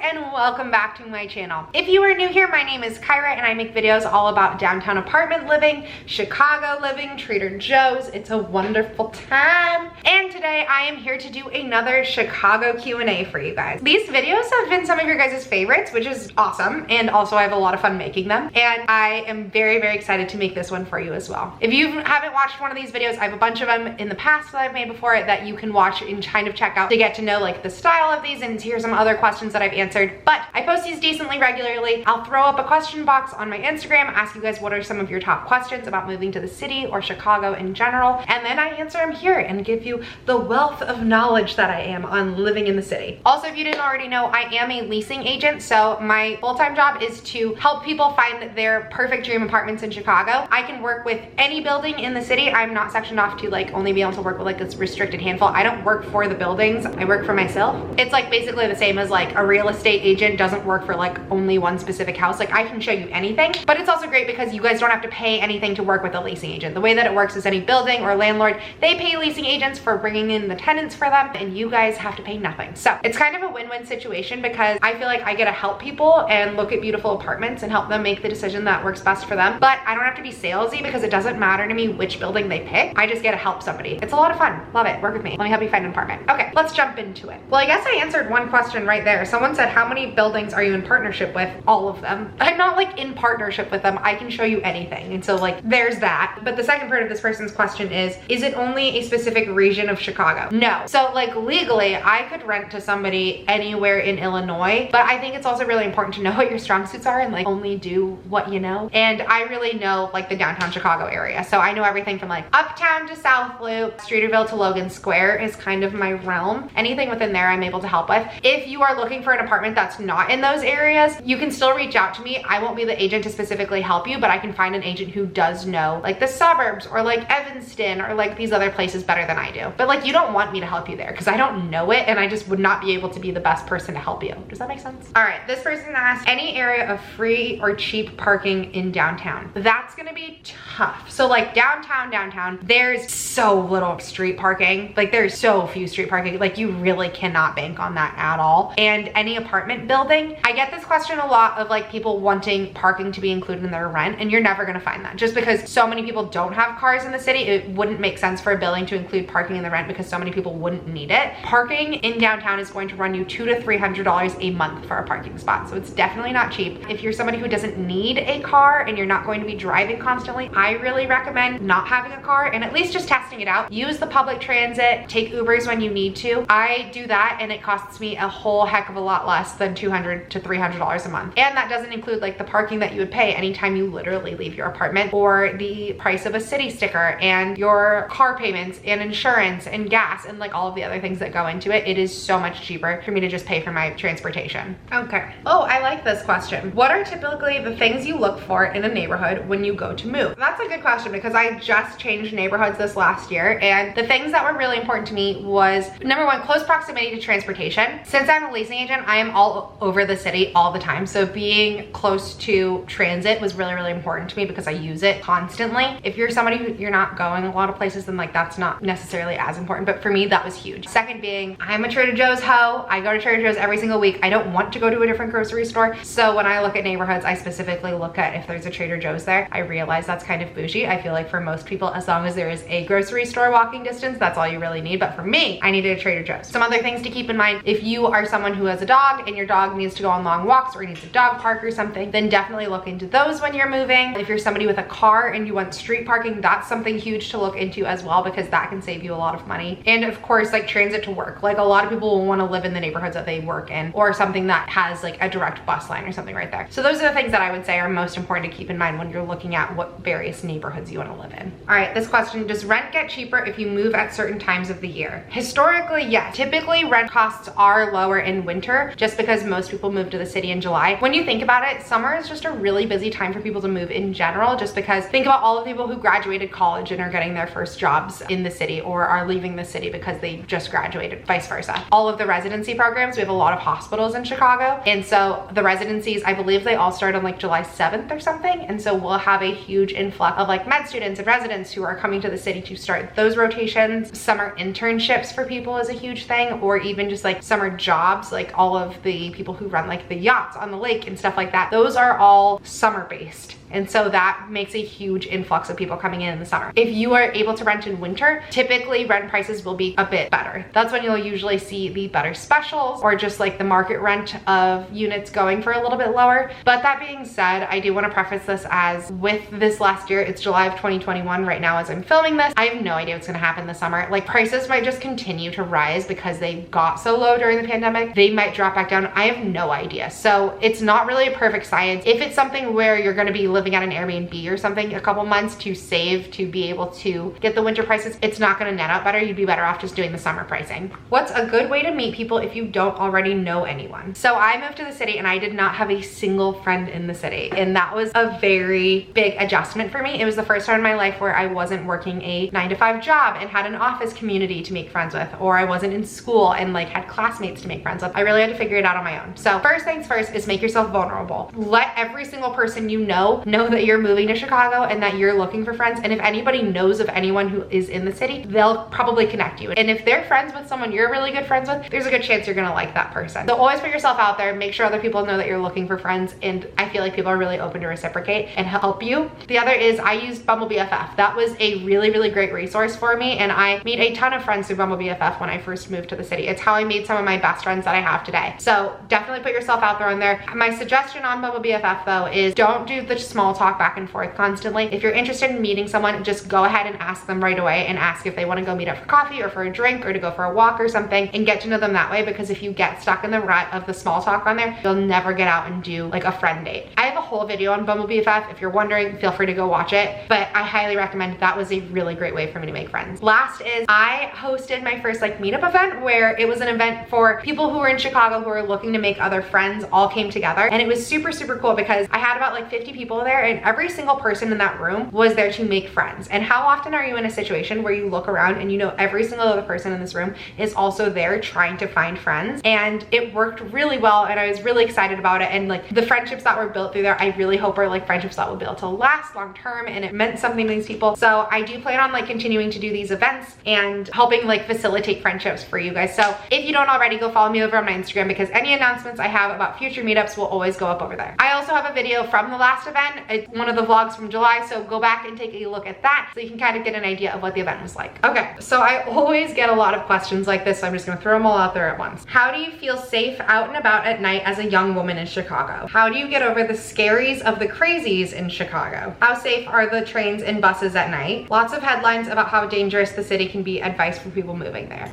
and welcome back to my channel. If you are new here, my name is Caira and I make videos all about downtown apartment living, Chicago living, Trader Joe's. It's a wonderful time. And today I am here to do another Chicago Q&A for you guys. These videos have been some of your guys' favorites, which is awesome. And also I have a lot of fun making them. And I am very, very excited to make this one for you as well. If you haven't watched one of these videos, I have a bunch of them in the past that I've made before that you can watch and kind of check out to get to know like the style of these and hear some other questions that I've answered. But I post these decently regularly. I'll throw up a question box on my Instagram, ask you guys what are some of your top questions about moving to the city or Chicago in general, and then I answer them here and give you the wealth of knowledge that I am on living in the city. Also, if you didn't already know, I am a leasing agent, so my full-time job is to help people find their perfect dream apartments in Chicago. I can work with any building in the city. I'm not sectioned off to like only be able to work with like this restricted handful. I don't work for the buildings, I work for myself. It's like basically the same as like a real estate agent doesn't work for like only one specific house. Like I can show you anything, but it's also great because you guys don't have to pay anything to work with a leasing agent. The way that it works is any building or landlord, they pay leasing agents for bringing in the tenants for them and you guys have to pay nothing. So it's kind of a win-win situation because I feel like I get to help people and look at beautiful apartments and help them make the decision that works best for them. But I don't have to be salesy because it doesn't matter to me which building they pick. I just get to help somebody. It's a lot of fun. Love it. Work with me. Let me help you find an apartment. Okay, let's jump into it. Well, I guess I answered one question right there. Someone said, how many buildings are you in partnership with? All of them. I'm not like in partnership with them. I can show you anything. And so like there's that. But the second part of this person's question is it only a specific region of Chicago? No. So like legally, I could rent to somebody anywhere in Illinois, but I think it's also really important to know what your strong suits are and like only do what you know. And I really know like the downtown Chicago area. So I know everything from like Uptown to South Loop, Streeterville to Logan Square is kind of my realm. Anything within there I'm able to help with. If you are looking for an apartment that's not in those areas, you can still reach out to me. I won't be the agent to specifically help you, but I can find an agent who does know like the suburbs or like Evanston or like these other places better than I do. But like you don't want me to help you there because I don't know it and I just would not be able to be the best person to help you. Does that make sense? All right, this person asked, any area of free or cheap parking in downtown? That's gonna be tough. So like downtown, there's so little street parking. Like there's so few street parking. Like you really cannot bank on that at all. And any apartment building, I get this question a lot of like people wanting parking to be included in their rent, and you're never gonna find that. Just because so many people don't have cars in the city, it wouldn't make sense for a building to include parking in the rent because so many people wouldn't need it. Parking in downtown is going to run you $200 to $300 a month for a parking spot. So it's definitely not cheap. If you're somebody who doesn't need a car and you're not going to be driving constantly, I really recommend not having a car and at least just testing it out. Use the public transit, take Ubers when you need to. I do that and it costs me a whole heck of a lot less than $200 to $300 a month. And that doesn't include like the parking that you would pay anytime you literally leave your apartment, or the price of a city sticker and your car payments and insurance and gas and like all of the other things that go into it. It is so much cheaper for me to just pay for my transportation. Okay. Oh, I like this question. What are typically the things you look for in a neighborhood when you go to move? That's a good question because I just changed neighborhoods this last year, and the things that were really important to me was number one, close proximity to transportation. Since I'm a leasing agent, I am all over the city all the time. So being close to transit was really, really important to me because I use it constantly. If you're somebody who you're not going a lot of places, then like that's not necessarily as important. But for me, that was huge. Second being, I'm a Trader Joe's hoe. I go to Trader Joe's every single week. I don't want to go to a different grocery store. So when I look at neighborhoods, I specifically look at if there's a Trader Joe's there. I realize that's kind of bougie. I feel like for most people, as long as there is a grocery store walking distance, that's all you really need. But for me, I needed a Trader Joe's. Some other things to keep in mind, if you are someone who has a dog and your dog needs to go on long walks or needs a dog park or something, then definitely look into those when you're moving. If you're somebody with a car and you want street parking, that's something huge to look into as well because that can save you a lot of money. And of course, like transit to work. Like a lot of people will want to live in the neighborhoods that they work in or something that has like a direct bus line or something right there. So those are the things that I would say are most important to keep in mind when you're looking at what various neighborhoods you want to live in. All right, this question, does rent get cheaper if you move at certain times of the year? Historically, yes. Typically, rent costs are lower in winter just because most people move to the city in July. When you think about it, summer is just a really busy time for people to move in general, just because think about all the people who graduated college and are getting their first jobs in the city or are leaving the city because they just graduated, vice versa. All of the residency programs, we have a lot of hospitals in Chicago. And so the residencies, I believe they all start on like July 7th or something. And so we'll have a huge influx of like med students and residents who are coming to the city to start those rotations. Summer internships for people is a huge thing, or even just like summer jobs. Like all of of the people who run like the yachts on the lake and stuff like that, those are all summer based. And so that makes a huge influx of people coming in the summer. If you are able to rent in winter, typically rent prices will be a bit better. That's when you'll usually see the better specials or just like the market rent of units going for a little bit lower. But that being said, I do want to preface this as with this last year, it's July of 2021 right now as I'm filming this. I have no idea what's going to happen this summer. Like prices might just continue to rise because they got so low during the pandemic. They might drop back down. I have no idea. So it's not really a perfect science. If it's something where you're going to be living at an Airbnb or something a couple months to save to be able to get the winter prices, it's not going to net out better. You'd be better off just doing the summer pricing. What's a good way to meet people if you don't already know anyone? So I moved to the city and I did not have a single friend in the city, and that was a very big adjustment for me. It was the first time in my life where I wasn't working a 9-to-5 job and had an office community to make friends with, or I wasn't in school and like had classmates to make friends with. I really had to figure it out on my own. So first things first is make yourself vulnerable. Let every single person you know that you're moving to Chicago and that you're looking for friends. And if anybody knows of anyone who is in the city, they'll probably connect you. And if they're friends with someone you're really good friends with, there's a good chance you're gonna like that person. So always put yourself out there, make sure other people know that you're looking for friends. And I feel like people are really open to reciprocate and help you. The other is I used Bumble BFF. That was a really, really great resource for me. And I made a ton of friends through Bumble BFF when I first moved to the city. It's how I made some of my best friends that I have today. So definitely put yourself out there on there. My suggestion on Bumble BFF though is don't do the small talk back and forth constantly. If you're interested in meeting someone, just go ahead and ask them right away and ask if they want to go meet up for coffee or for a drink or to go for a walk or something, and get to know them that way, because if you get stuck in the rut of the small talk on there, you'll never get out and do like a friend date. I have a whole video on Bumble BFF. If you're wondering, feel free to go watch it, but I highly recommend it. That was a really great way for me to make friends. Last is I hosted my first like meetup event, where it was an event for people who were in Chicago who were looking to make other friends, all came together, and it was super, super cool because I had about like 50 people there, and every single person in that room was there to make friends. And how often are you in a situation where you look around and you know every single other person in this room is also there trying to find friends? And it worked really well, and I was really excited about it. And like the friendships that were built through there, I really hope are like friendships that will be able to last long term, and it meant something to these people. So I do plan on like continuing to do these events and helping like facilitate friendships for you guys. So if you don't already, go follow me over on my Instagram, because any announcements I have about future meetups will always go up over there. I also have a video from the last event. It's one of the vlogs from July, so go back and take a look at that so you can kind of get an idea of what the event was like. Okay, so I always get a lot of questions like this, so I'm just gonna throw them all out there at once. How do you feel safe out and about at night as a young woman in Chicago? How do you get over the scaries of the crazies in Chicago? How safe are the trains and buses at night? Lots of headlines about how dangerous the city can be, advice for people moving there.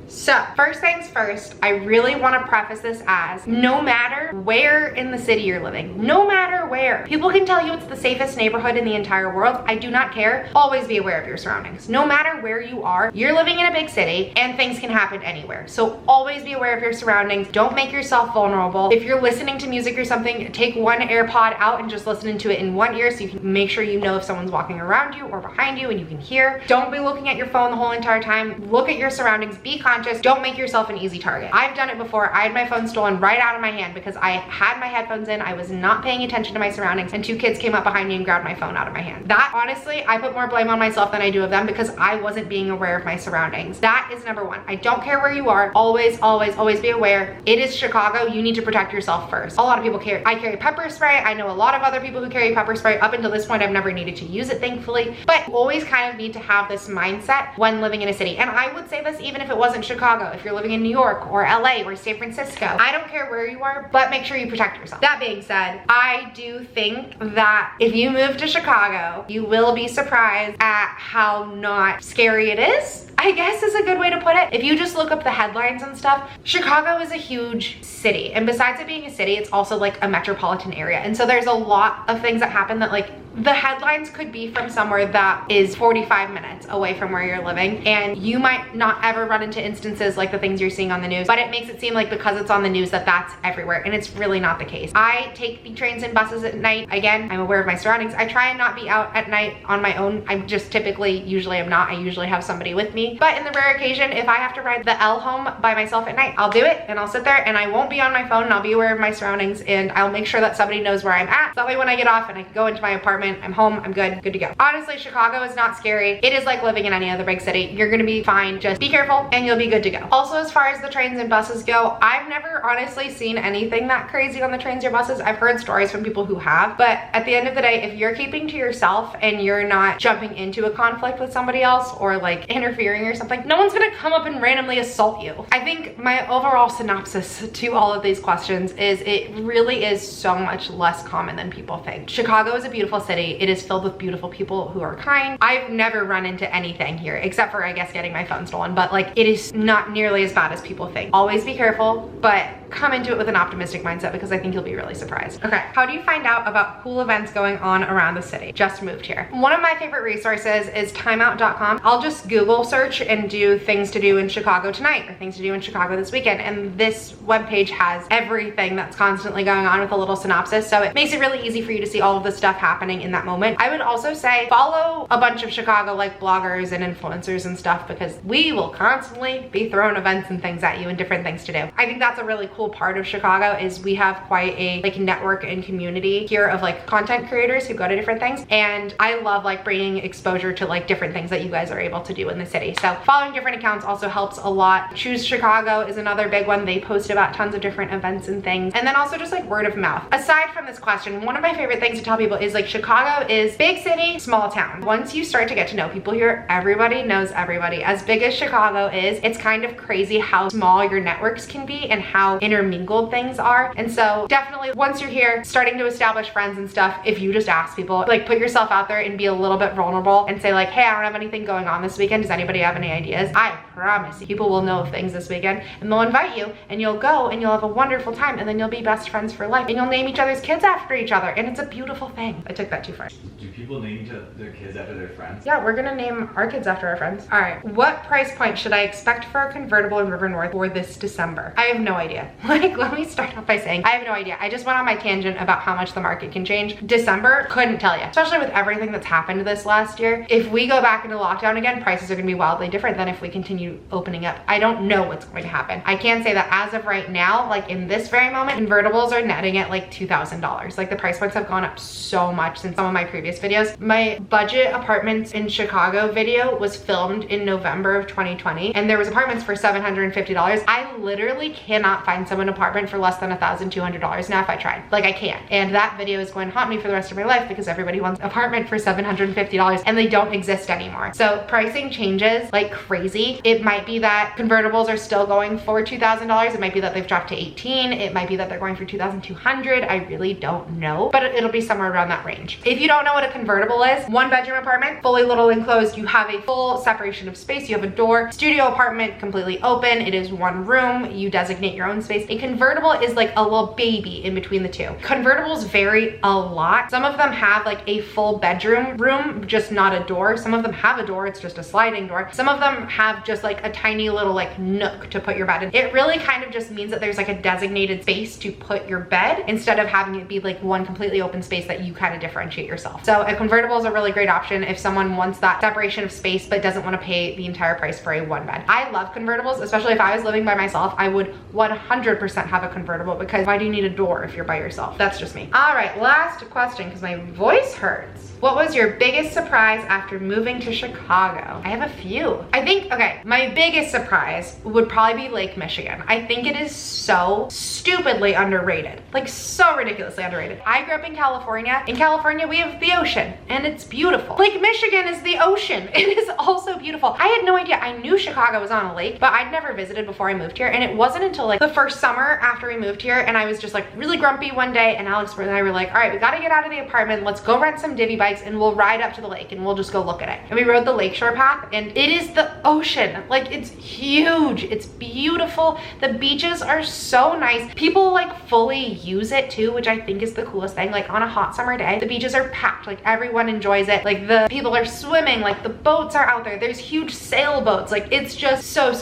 So first things first, I really want to preface this as no matter where in the city you're living, no matter where, people can tell you it's the safest neighborhood in the entire world. I do not care. Always be aware of your surroundings. No matter where you are, you're living in a big city and things can happen anywhere. So always be aware of your surroundings. Don't make yourself vulnerable. If you're listening to music or something, take one AirPod out and just listen to it in one ear so you can make sure you know if someone's walking around you or behind you and you can hear. Don't be looking at your phone the whole entire time. Look at your surroundings. Be conscious. Don't make yourself an easy target. I've done it before. I had my phone stolen right out of my hand because I had my headphones in. I was not paying attention to my surroundings, and two kids came up behind me and grabbed my phone out of my hand. That, honestly, I put more blame on myself than I do of them because I wasn't being aware of my surroundings. That is number one. I don't care where you are. Always, always, always be aware. It is Chicago. You need to protect yourself first. A lot of people carry, I carry pepper spray. I know a lot of other people who carry pepper spray. Up until this point, I've never needed to use it, thankfully, but you always kind of need to have this mindset when living in a city. And I would say this even if it wasn't Chicago. If you're living in New York or LA or San Francisco, I don't care where you are, but make sure you protect yourself. That being said, I do think that if you move to Chicago, you will be surprised at how not scary it is, I guess is a good way to put it. If you just look up the headlines and stuff, Chicago is a huge city. And besides it being a city, it's also like a metropolitan area. And so there's a lot of things that happen that like the headlines could be from somewhere that is 45 minutes away from where you're living, and you might not ever run into instances like the things you're seeing on the news, but it makes it seem like because it's on the news that that's everywhere, and it's really not the case. I take the trains and buses at night. Again, I'm aware of my surroundings. I try and not be out at night on my own. I'm just typically, usually I'm not. I usually have somebody with me. me. But in the rare occasion, if I have to ride the L home by myself at night, I'll do it and I'll sit there and I won't be on my phone and I'll be aware of my surroundings and I'll make sure that somebody knows where I'm at. So that way when I get off and I can go into my apartment, I'm home, I'm good to go. Honestly, Chicago is not scary. It is like living in any other big city. You're gonna be fine. Just be careful and you'll be good to go. Also, as far as the trains and buses go, I've never honestly seen anything that crazy on the trains or buses. I've heard stories from people who have, but at the end of the day, if you're keeping to yourself and you're not jumping into a conflict with somebody else or like interfering or something, no one's gonna come up and randomly assault you. I think my overall synopsis to all of these questions is it really is so much less common than people think. Chicago is a beautiful city. It is filled with beautiful people who are kind. I've never run into anything here except for, I guess, getting my phone stolen, but like it is not nearly as bad as people think. Always be careful, but come into it with an optimistic mindset because I think you'll be really surprised. Okay, how do you find out about cool events going on around the city? Just moved here. One of my favorite resources is timeout.com. I'll just Google search and do things to do in Chicago tonight or things to do in Chicago this weekend, and this webpage has everything that's constantly going on with a little synopsis, so it makes it really easy for you to see all of the stuff happening in that moment. I would also say follow a bunch of Chicago like bloggers and influencers and stuff because we will constantly be throwing events and things at you and different things to do. I think that's a really cool part of Chicago is we have quite a like network and community here of like content creators who go to different things, and I love like bringing exposure to like different things that you guys are able to do in the city. So following different accounts also helps a lot. Choose Chicago is another big one. They post about tons of different events and things, and then also just like word of mouth. Aside from this question, one of my favorite things to tell people is like Chicago is big city, small town. Once you start to get to know people here, everybody knows everybody. As big as Chicago is, it's kind of crazy how small your networks can be and how intermingled things are. And so definitely once you're here starting to establish friends and stuff, if you just ask people, like put yourself out there and be a little bit vulnerable and say like, hey, I don't have anything going on this weekend. Does anybody have any ideas? I promise you, people will know of things this weekend and they'll invite you and you'll go and you'll have a wonderful time and then you'll be best friends for life and you'll name each other's kids after each other and it's a beautiful thing. I took that too far. Do people name their kids after their friends? Yeah, we're gonna name our kids after our friends. All right, what price point should I expect for a convertible in River North for this December? I have no idea. Like, let me start off by saying I have no idea. I just went on my tangent about how much the market can change. December, couldn't tell you, especially with everything that's happened this last year. If we go back into lockdown again, prices are gonna be wildly different than if we continue opening up. I don't know what's going to happen. I can say that as of right now, like in this very moment, convertibles are netting at like $2,000. Like the price points have gone up so much since some of my previous videos. My budget apartments in Chicago video was filmed in November of 2020 and there was apartments for $750. I literally cannot find someone an apartment for less than $1,200 now if I tried. Like I can't. And that video is going to haunt me for the rest of my life because everybody wants an apartment for $750 and they don't exist anymore. So pricing changes like crazy. It might be that convertibles are still going for $2,000. It might be that they've dropped to 18. It might be that they're going for 2,200. I really don't know, but it'll be somewhere around that range. If you don't know what a convertible is, 1-bedroom apartment, fully little enclosed. You have a full separation of space. You have a door. Studio apartment, completely open. It is one room. You designate your own space. A convertible is like a little baby in between the two. Convertibles vary a lot. Some of them have like a full bedroom room, just not a door. Some of them have a door. It's just a sliding door. Some of them have just like a tiny little like nook to put your bed in. It really kind of just means that there's like a designated space to put your bed instead of having it be like one completely open space that you kind of differentiate yourself. So a convertible is a really great option if someone wants that separation of space but doesn't want to pay the entire price for a 1-bed. I love convertibles, especially if I was living by myself. I would 100% have a convertible because why do you need a door if you're by yourself? That's just me. All right, last question because my voice hurts. What was your biggest surprise after moving to Chicago? I have a few. I think, okay, my biggest surprise would probably be Lake Michigan. I think it is so stupidly underrated, like so ridiculously underrated. I grew up in California. In California, we have the ocean and it's beautiful. Lake Michigan is the ocean. It is also beautiful. I had no idea. I knew Chicago was on a lake, but I'd never visited before I moved here. And it wasn't until like the first summer after we moved here and I was just like really grumpy one day and Alex and I were like, all right, we gotta get out of the apartment. Let's go rent some divvy bikes and we'll ride up to the lake and we'll just go look at it. And we rode the lakeshore path and it is the ocean. Like it's huge. It's beautiful. The beaches are so nice. People like fully use it too, which I think is the coolest thing. Like on a hot summer day, the beaches are packed. Like everyone enjoys it. Like the people are swimming, like the boats are out there. There's huge sailboats. Like it's just so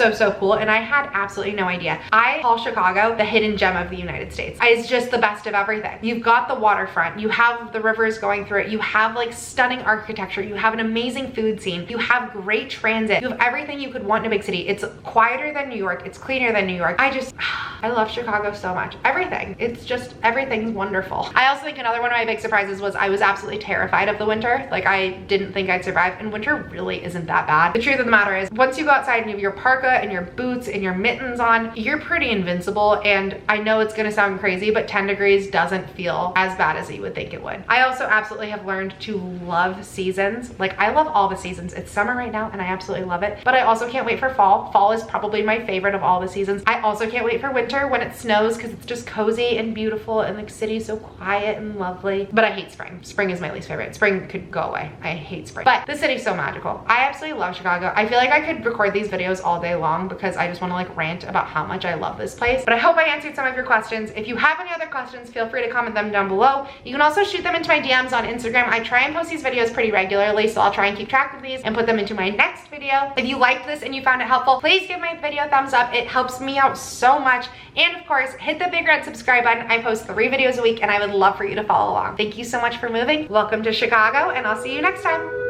cool. And I had absolutely no idea. I call Chicago Chicago, the hidden gem of the United States. It's just the best of everything. You've got the waterfront, you have the rivers going through it, you have like stunning architecture, you have an amazing food scene, you have great transit, you have everything you could want in a big city. It's quieter than New York, it's cleaner than New York. I love Chicago so much. Everything. It's just, everything's wonderful. I also think another one of my big surprises was I was absolutely terrified of the winter. Like, I didn't think I'd survive, and winter really isn't that bad. The truth of the matter is, once you go outside and you have your parka and your boots and your mittens on, you're pretty invincible. And I know it's gonna sound crazy, but 10 degrees doesn't feel as bad as you would think it would. I also absolutely have learned to love seasons. Like, I love all the seasons. It's summer right now and I absolutely love it, but I also can't wait for fall. Fall is probably my favorite of all the seasons. I also can't wait for winter when it snows, because it's just cozy and beautiful and the city's so quiet and lovely. But I hate spring. Spring is my least favorite. Spring could go away. I hate spring. But the city's so magical. I absolutely love Chicago. I feel like I could record these videos all day long because I just want to like rant about how much I love this place. But I hope I answered some of your questions. If you have any other questions, feel free to comment them down below. You can also shoot them into my DMs on Instagram. I try and post these videos pretty regularly, so I'll try and keep track of these and put them into my next video. If you liked this and you found it helpful, please give my video a thumbs up. It helps me out so much. And of course, hit the big red subscribe button. I post 3 videos a week and I would love for you to follow along. Thank you so much for moving. Welcome to Chicago, and I'll see you next time.